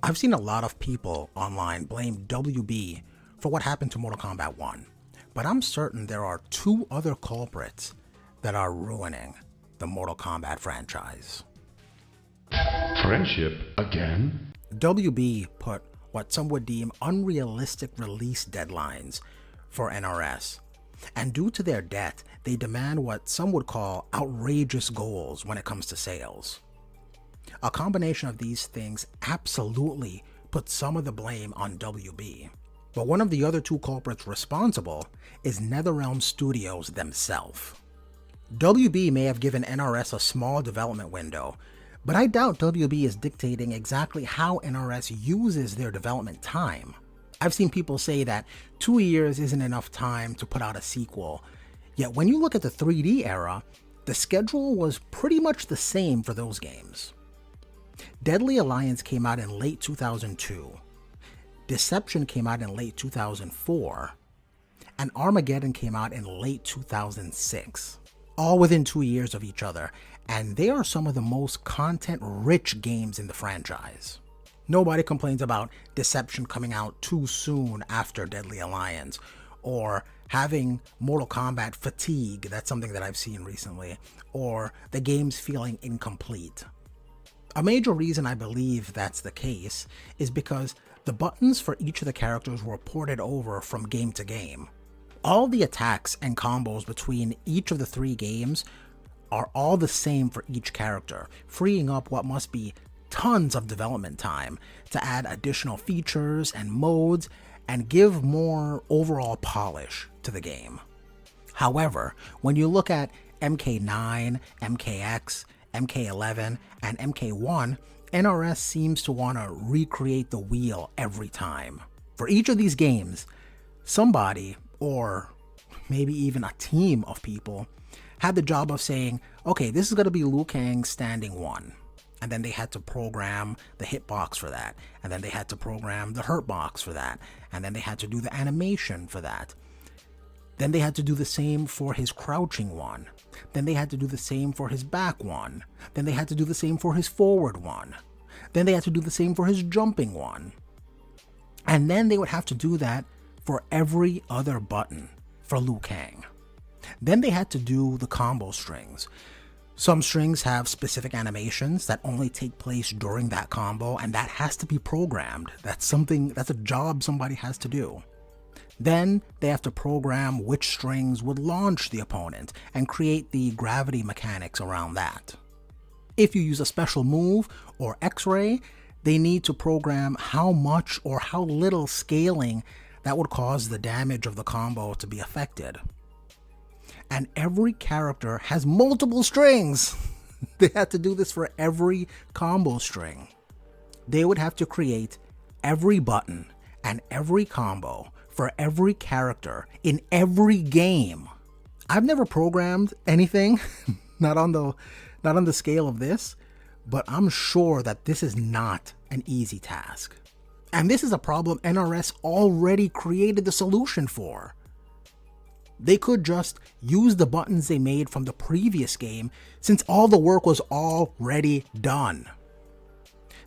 I've seen a lot of people online blame WB for what happened to Mortal Kombat 1, but I'm certain there are two other culprits that are ruining the Mortal Kombat franchise. Friendship again? WB put what some would deem unrealistic release deadlines for NRS, and due to their debt, they demand what some would call outrageous goals when it comes to sales. A combination of these things absolutely put some of the blame on WB, but one of the other two culprits responsible is NetherRealm Studios themselves. WB may have given NRS a small development window, but I doubt WB is dictating exactly how NRS uses their development time. I've seen people say that 2 years isn't enough time to put out a sequel, yet when you look at the 3D era, the schedule was pretty much the same for those games. Deadly Alliance came out in late 2002, Deception came out in late 2004, and Armageddon came out in late 2006, all within 2 years of each other, and they are some of the most content-rich games in the franchise. Nobody complains about Deception coming out too soon after Deadly Alliance, or having Mortal Kombat fatigue, that's something that I've seen recently, or the games feeling incomplete. A major reason I believe that's the case is because the buttons for each of the characters were ported over from game to game. All the attacks and combos between each of the three games are all the same for each character, freeing up what must be tons of development time to add additional features and modes and give more overall polish to the game. However, when you look at MK9, MKX, MK11, and MK1, NRS seems to want to recreate the wheel every time. For each of these games, somebody, or maybe even a team of people, had the job of saying, okay, this is going to be Liu Kang standing 1. And then they had to program the hitbox for that. And then they had to program the hurtbox for that. And then they had to do the animation for that. Then they had to do the same for his crouching one. Then they had to do the same for his back one. Then they had to do the same for his forward one. Then they had to do the same for his jumping one. And then they would have to do that for every other button for Liu Kang. Then they had to do the combo strings. Some strings have specific animations that only take place during that combo, and that has to be programmed. That's a job somebody has to do. Then they have to program which strings would launch the opponent and create the gravity mechanics around that. If you use a special move or X-ray, they need to program how much or how little scaling that would cause the damage of the combo to be affected. And every character has multiple strings. They had to do this for every combo string. They would have to create every button and every combo for every character in every game. I've never programmed anything, not on the scale of this, but I'm sure that this is not an easy task. And this is a problem NRS already created the solution for. They could just use the buttons they made from the previous game since all the work was already done.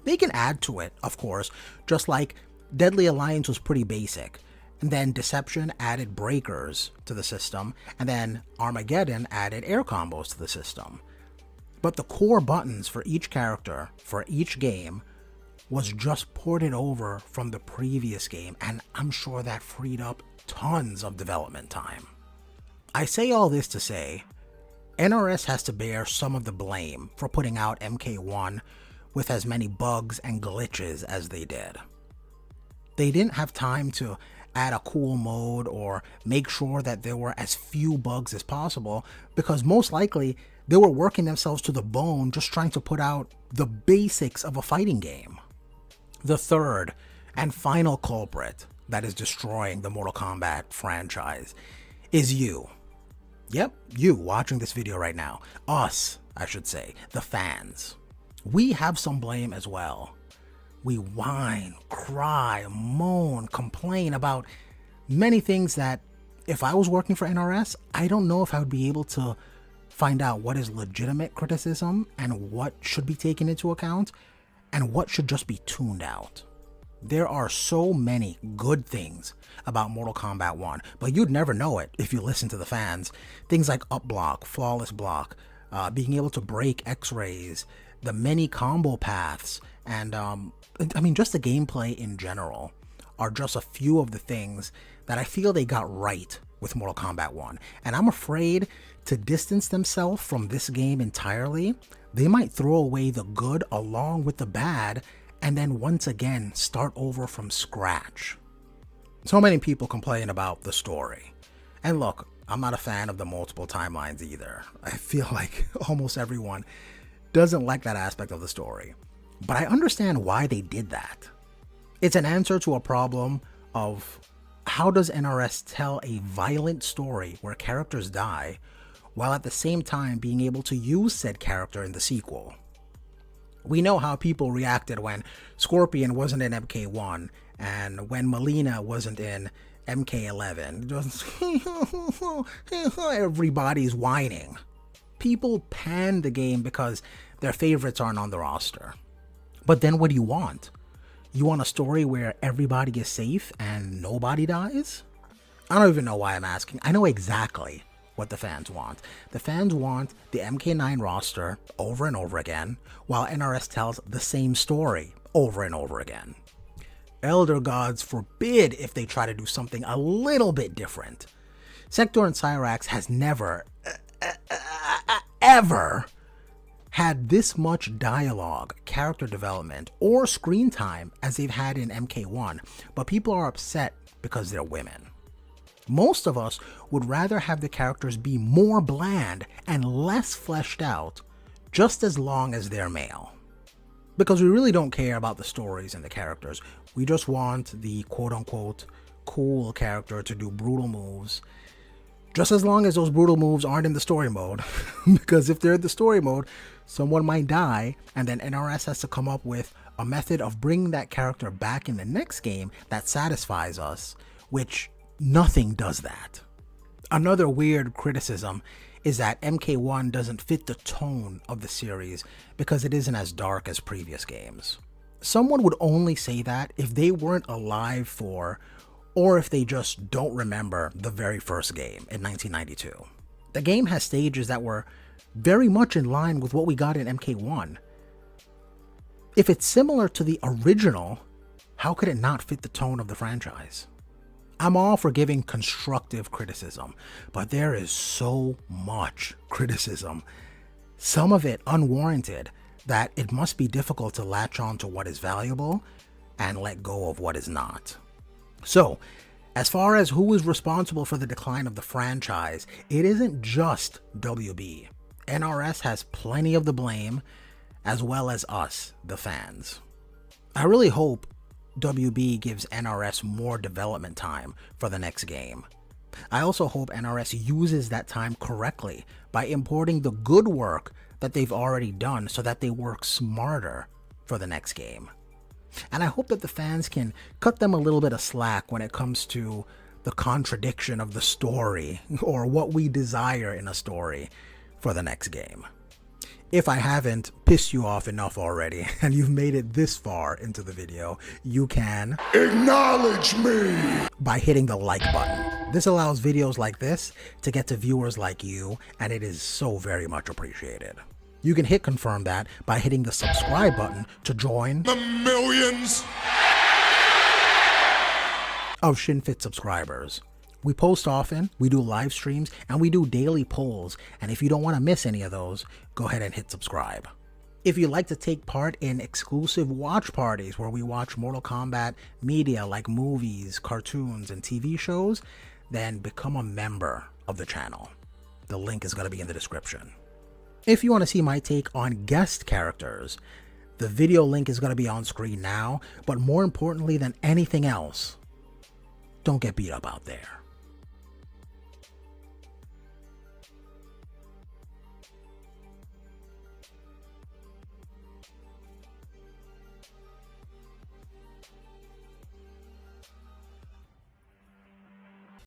They can add to it, of course, just like Deadly Alliance was pretty basic, and then Deception added breakers to the system, and then Armageddon added air combos to the system. But the core buttons for each character, for each game, was just ported over from the previous game, and I'm sure that freed up tons of development time. I say all this to say, NRS has to bear some of the blame for putting out MK1 with as many bugs and glitches as they did. They didn't have time to add a cool mode or make sure that there were as few bugs as possible because most likely they were working themselves to the bone just trying to put out the basics of a fighting game. The third and final culprit that is destroying the Mortal Kombat franchise is you. Yep, you watching this video right now. Us, I should say, the fans. We have some blame as well. We whine, cry, moan, complain about many things that if I was working for NRS, I don't know if I would be able to find out what is legitimate criticism and what should be taken into account and what should just be tuned out. There are so many good things about Mortal Kombat 1, but you'd never know it if you listen to the fans. Things like up block, flawless block, being able to break X-rays, the many combo paths, and just the gameplay in general are just a few of the things that I feel they got right with Mortal Kombat 1. And I'm afraid to distance themselves from this game entirely, they might throw away the good along with the bad and then once again start over from scratch. So many people complain about the story. And look, I'm not a fan of the multiple timelines either. I feel like almost everyone doesn't like that aspect of the story. But I understand why they did that. It's an answer to a problem of how does NRS tell a violent story where characters die while at the same time being able to use said character in the sequel. We know how people reacted when Scorpion wasn't in MK1 and when Melina wasn't in MK11. Everybody's whining. People pan the game because their favorites aren't on the roster. But then what do you want? You want a story where everybody is safe and nobody dies? I don't even know why I'm asking. I know exactly what the fans want. The fans want the MK9 roster over and over again, while NRS tells the same story over and over again. Elder gods forbid if they try to do something a little bit different. Sector and Cyrax has never, ever had this much dialogue, character development, or screen time as they've had in MK1, but people are upset because they're women. Most of us would rather have the characters be more bland and less fleshed out, just as long as they're male. Because we really don't care about the stories and the characters. We just want the quote-unquote cool character to do brutal moves, just as long as those brutal moves aren't in the story mode. Because if they're in the story mode, someone might die, and then NRS has to come up with a method of bringing that character back in the next game that satisfies us, which nothing does that. Another weird criticism is that MK1 doesn't fit the tone of the series because it isn't as dark as previous games. Someone would only say that if they weren't alive for, or if they just don't remember the very first game in 1992. The game has stages that were very much in line with what we got in MK1. If it's similar to the original, how could it not fit the tone of the franchise? I'm all for giving constructive criticism, but there is so much criticism, some of it unwarranted, that it must be difficult to latch on to what is valuable and let go of what is not. So, as far as who is responsible for the decline of the franchise, it isn't just WB. NRS has plenty of the blame, as well as us, the fans. I really hope WB gives NRS more development time for the next game. I also hope NRS uses that time correctly by importing the good work that they've already done so that they work smarter for the next game. And I hope that the fans can cut them a little bit of slack when it comes to the contradiction of the story or what we desire in a story for the next game. If I haven't pissed you off enough already and you've made it this far into the video, you can acknowledge me by hitting the like button. This allows videos like this to get to viewers like you, and it is so very much appreciated. You can hit confirm that by hitting the subscribe button to join the millions of ShinFit subscribers. We post often, we do live streams, and we do daily polls, and if you don't want to miss any of those, go ahead and hit subscribe. If you'd like to take part in exclusive watch parties where we watch Mortal Kombat media like movies, cartoons, and TV shows, then become a member of the channel. The link is going to be in the description. If you want to see my take on guest characters, the video link is going to be on screen now, but more importantly than anything else, don't get beat up out there.